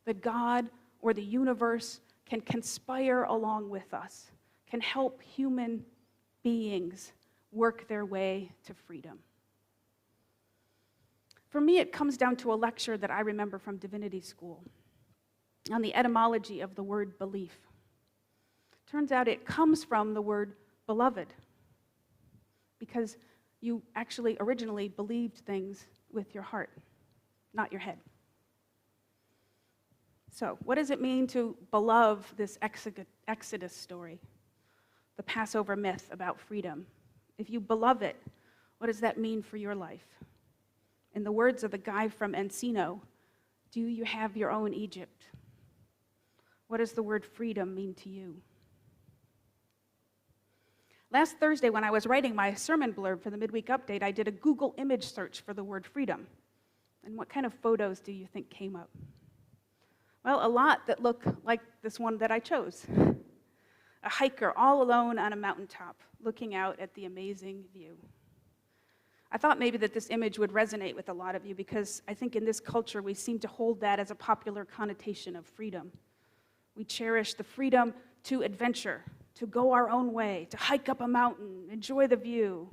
[SPEAKER 1] that God or the universe can conspire along with us, can help human beings work their way to freedom? For me, it comes down to a lecture that I remember from divinity school on the etymology of the word belief. Turns out it comes from the word beloved, because you actually originally believed things with your heart, not your head. So, what does it mean to beloved this Exodus story, the Passover myth about freedom? If you beloved it, what does that mean for your life? In the words of the guy from Encino, do you have your own Egypt? What does the word freedom mean to you? Last Thursday, when I was writing my sermon blurb for the midweek update, I did a Google image search for the word freedom. And what kind of photos do you think came up? Well, a lot that look like this one that I chose. A hiker all alone on a mountaintop, looking out at the amazing view. I thought maybe that this image would resonate with a lot of you, because I think in this culture we seem to hold that as a popular connotation of freedom. We cherish the freedom to adventure, to go our own way, to hike up a mountain, enjoy the view,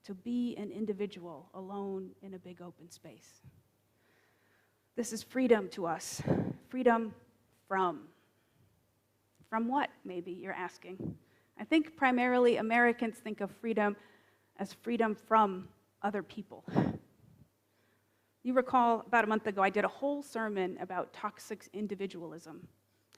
[SPEAKER 1] to be an individual alone in a big open space. This is freedom to us. Freedom from. From what, maybe you're asking? I think primarily Americans think of freedom as freedom from other people. You recall about a month ago, I did a whole sermon about toxic individualism,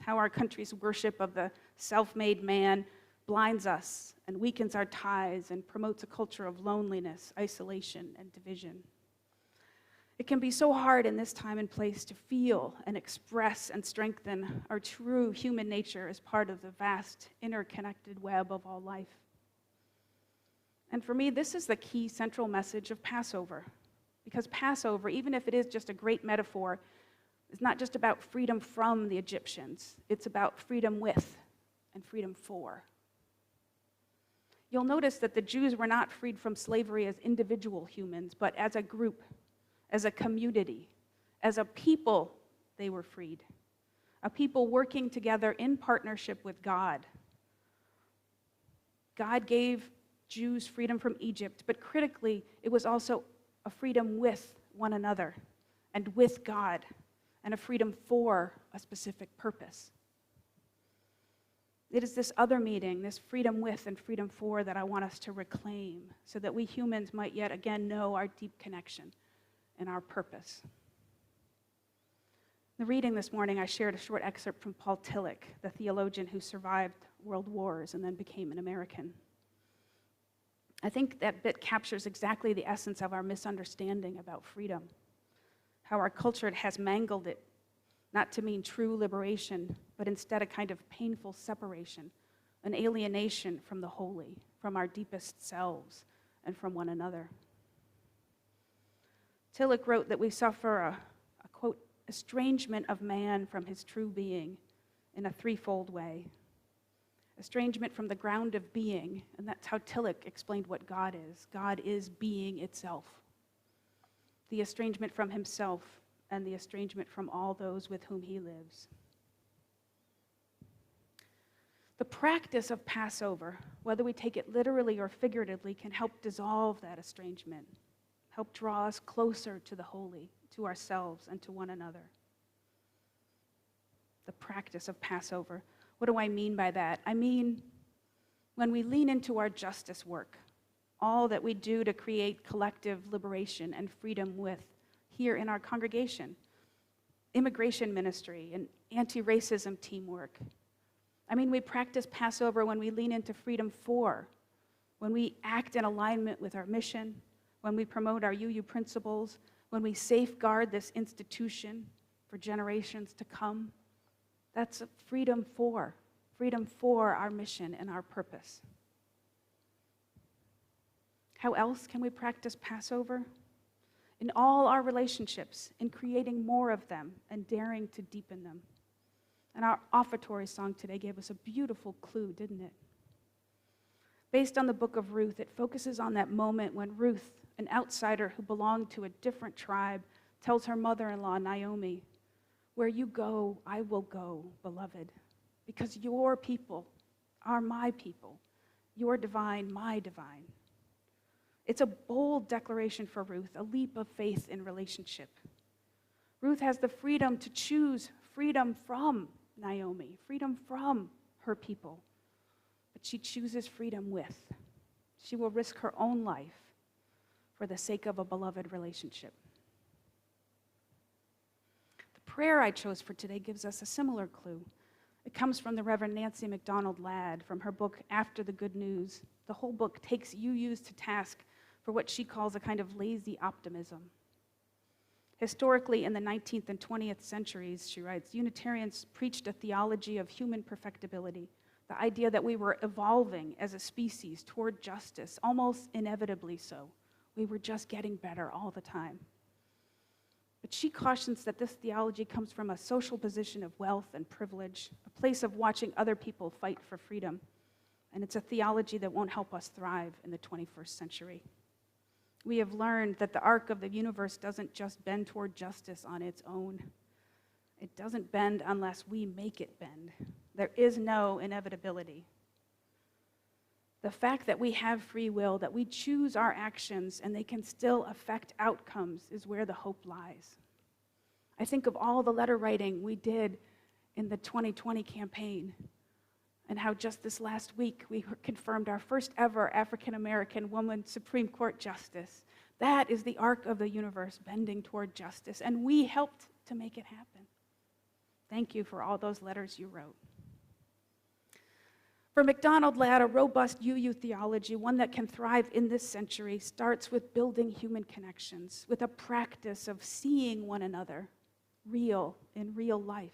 [SPEAKER 1] how our country's worship of the self-made man blinds us and weakens our ties and promotes a culture of loneliness, isolation, and division. It can be so hard in this time and place to feel and express and strengthen our true human nature as part of the vast, interconnected web of all life. And for me, this is the key central message of Passover. Because Passover, even if it is just a great metaphor, is not just about freedom from the Egyptians. It's about freedom with and freedom for. You'll notice that the Jews were not freed from slavery as individual humans, but as a group, as a community, as a people, they were freed. A people working together in partnership with God. God gave Jews freedom from Egypt, but critically, it was also a freedom with one another and with God, and a freedom for a specific purpose. It is this other meaning, this freedom with and freedom for, that I want us to reclaim, so that we humans might yet again know our deep connection and our purpose. In the reading this morning, I shared a short excerpt from Paul Tillich, the theologian who survived world wars and then became an American. I think that bit captures exactly the essence of our misunderstanding about freedom, how our culture has mangled it, not to mean true liberation, but instead a kind of painful separation, an alienation from the holy, from our deepest selves, and from one another. Tillich wrote that we suffer a quote, estrangement of man from his true being in a threefold way. Estrangement from the ground of being, and that's how Tillich explained what God is. God is being itself. The estrangement from himself, and the estrangement from all those with whom he lives. The practice of Passover, whether we take it literally or figuratively, can help dissolve that estrangement, help draw us closer to the holy, to ourselves, and to one another. The practice of Passover. What do I mean by that? I mean, when we lean into our justice work, all that we do to create collective liberation and freedom with here in our congregation, immigration ministry and anti-racism teamwork. I mean, we practice Passover when we lean into freedom for, when we act in alignment with our mission, when we promote our UU principles, when we safeguard this institution for generations to come. That's freedom for our mission and our purpose. How else can we practice Passover? In all our relationships, in creating more of them and daring to deepen them. And our offertory song today gave us a beautiful clue, didn't it? Based on the book of Ruth, it focuses on that moment when Ruth, an outsider who belonged to a different tribe, tells her mother-in-law, Naomi, "Where you go, I will go, beloved, because your people are my people, your divine, my divine." It's a bold declaration for Ruth, a leap of faith in relationship. Ruth has the freedom to choose freedom from Naomi, freedom from her people, that she chooses freedom with. She will risk her own life for the sake of a beloved relationship. The prayer I chose for today gives us a similar clue. It comes from the Reverend Nancy MacDonald Ladd from her book, After the Good News. The whole book takes UUs to task for what she calls a kind of lazy optimism. Historically, in the 19th and 20th centuries, she writes, Unitarians preached a theology of human perfectibility, the idea that we were evolving as a species toward justice, almost inevitably so. We were just getting better all the time. But she cautions that this theology comes from a social position of wealth and privilege, a place of watching other people fight for freedom. And it's a theology that won't help us thrive in the 21st century. We have learned that the arc of the universe doesn't just bend toward justice on its own. It doesn't bend unless we make it bend. There is no inevitability. The fact that we have free will, that we choose our actions and they can still affect outcomes is where the hope lies. I think of all the letter writing we did in the 2020 campaign and how just this last week we confirmed our first ever African-American woman Supreme Court justice. That is the arc of the universe bending toward justice, and we helped to make it happen. Thank you for all those letters you wrote. For MacDonald Ladd, a robust UU theology, one that can thrive in this century, starts with building human connections, with a practice of seeing one another real in real life.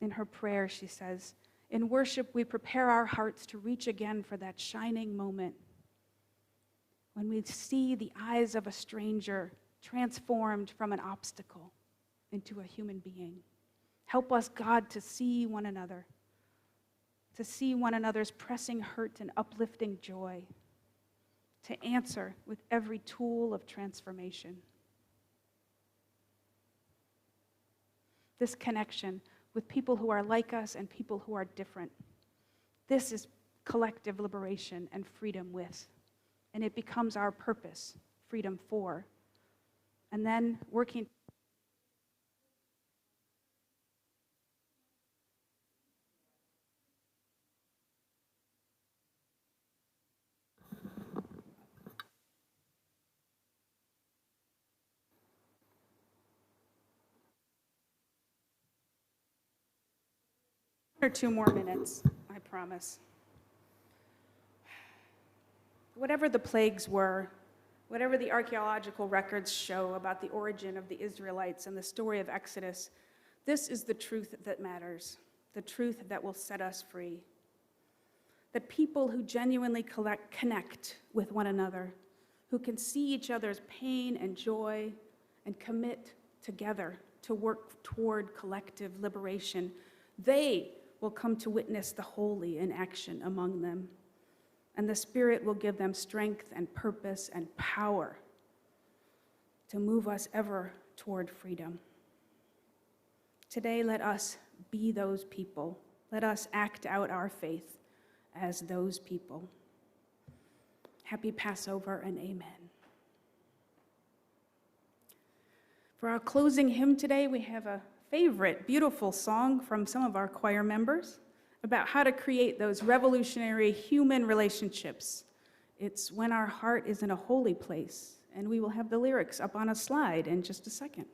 [SPEAKER 1] In her prayer, she says, in worship, we prepare our hearts to reach again for that shining moment when we see the eyes of a stranger transformed from an obstacle into a human being. Help us, God, to see one another, to see one another's pressing hurt and uplifting joy, to answer with every tool of transformation. This connection with people who are like us and people who are different. This is collective liberation and freedom with, and it becomes our purpose, freedom for. And then working or 2 more minutes, I promise. Whatever the plagues were, whatever the archaeological records show about the origin of the Israelites and the story of Exodus, this is the truth that matters, the truth that will set us free. That people who genuinely connect with one another, who can see each other's pain and joy and commit together to work toward collective liberation, they will come to witness the holy in action among them. And the Spirit will give them strength and purpose and power to move us ever toward freedom. Today, let us be those people. Let us act out our faith as those people. Happy Passover and amen. For our closing hymn today, we have a favorite, beautiful song from some of our choir members about how to create those revolutionary human relationships. It's When Our Heart is in a Holy Place, and we will have the lyrics up on a slide in just a second.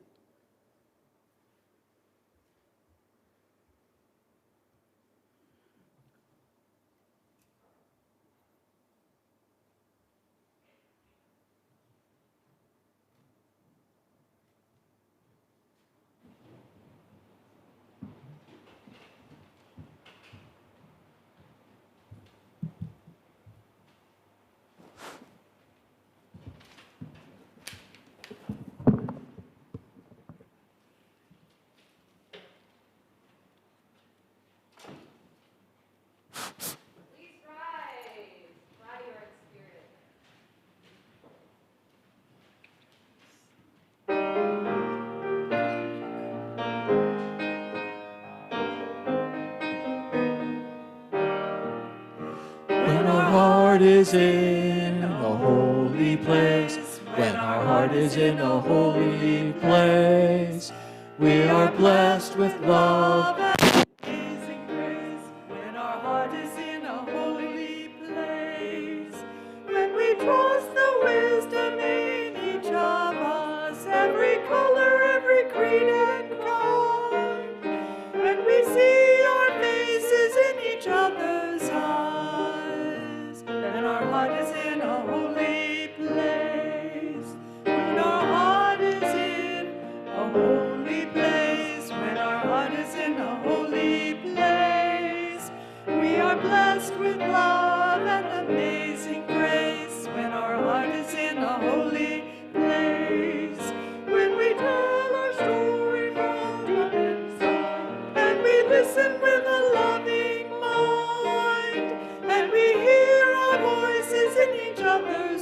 [SPEAKER 7] When our heart is in a holy place, when our heart is in a holy place, we are blessed with love and amazing grace. When our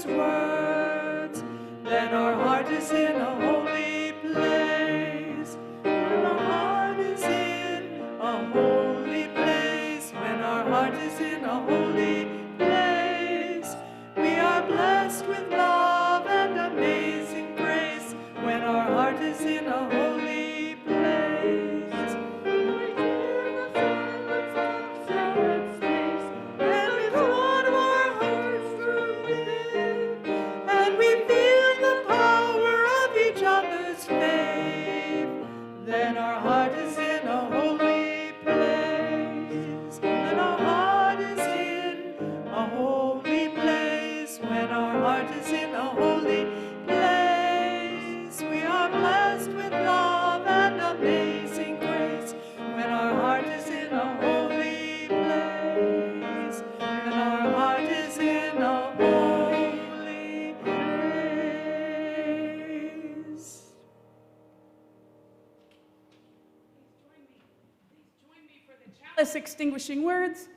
[SPEAKER 7] Father's words. Then our heart is in a holy place. When our heart is in a holy place. When our heart is in a holy place. We are blessed with love and amazing grace. When our heart is in a holy place. We hear the silence of silent space, and we flood our hearts through within, and we feel the power of each other's faith. Then our heart is in a holy place. Then our heart is in a holy place. When our heart is in a holy place, we are blessed with love and amazing grace. When our heart is in a holy place, when our heart is in a holy place.
[SPEAKER 1] Chalice extinguishing words.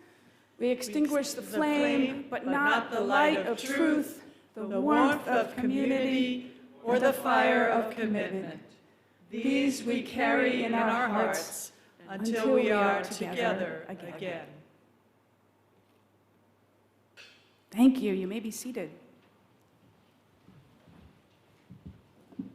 [SPEAKER 1] We extinguish the flame, but not the light of truth, the warmth of community, or the fire of commitment. These we carry in our hearts until we are together again. Thank you. You may be seated. Our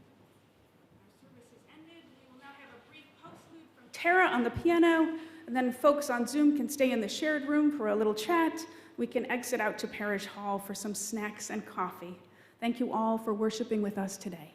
[SPEAKER 1] service has ended. We will now have a brief postlude from Tara on the piano, and then folks on Zoom can stay in the shared room for a little chat. We can exit out to Parish Hall for some snacks and coffee. Thank you all for worshiping with us today.